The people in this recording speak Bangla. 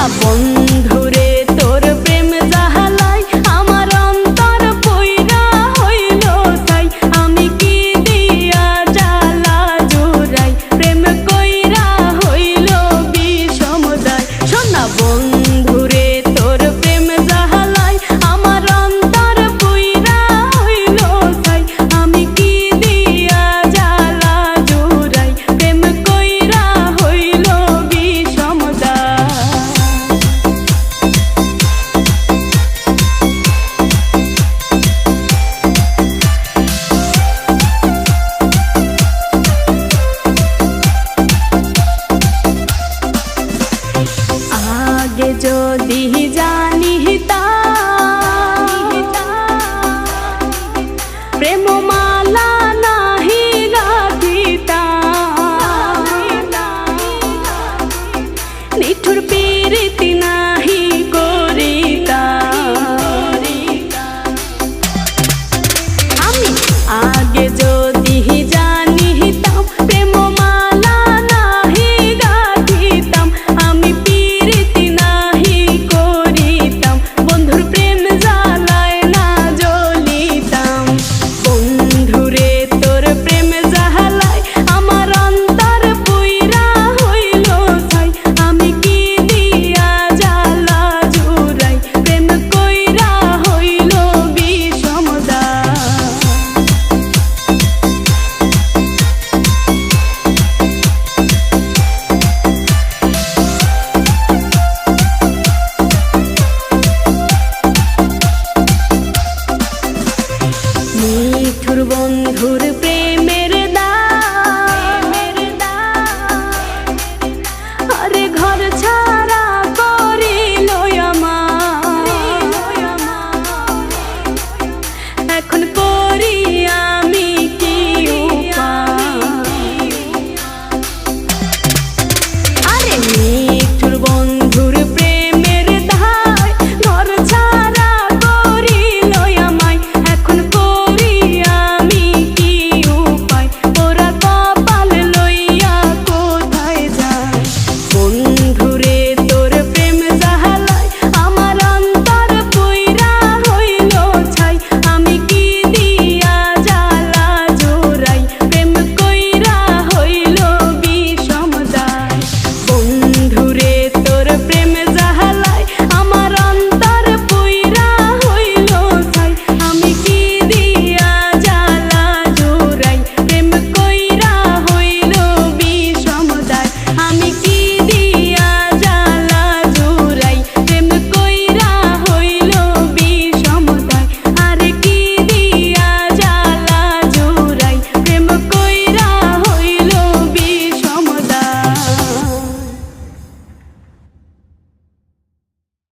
না বন্ধুরে তোর প্রেম জাহালাই আমার অন্তর পইরা হইল তাই আমি কি দিয়া জ্বালা জুড়াই প্রেম কইরা হইল বিষমদায় সোনা বন্ধুরে তোর প্রেম জাহালাই আমার অন্তর পইরা হইল তাই আমি কি দিয়া জ্বালা জুড়াই প্রেম কইরা হইল বিষমদায়। আগে যদি জানিতাম প্রেম মালা নাহি গাঁথিতাম নিঠুর প্রীতি নাহি করিতাম আমি আগে যদি জানিতাম প্রেম মালা নাহি গাঁথিতাম আমি প্রীতি নাহি করিতাম বন্ধুর প্রেম জ্বালায় না জ্বলিতাম বন্ধুরে তোর প্রেম জ্বালায় আমার অন্তর পুইরা হইল ছাই আমি কি দিয়া জ্বালা জুড়াই প্রেম কইরা হইল বিষমদায়। নিঠুর বন্ধুর প্রেমের দাম আরে ঘর ছাড়া করিল আমার এখন করি আমি কি উপায় আরে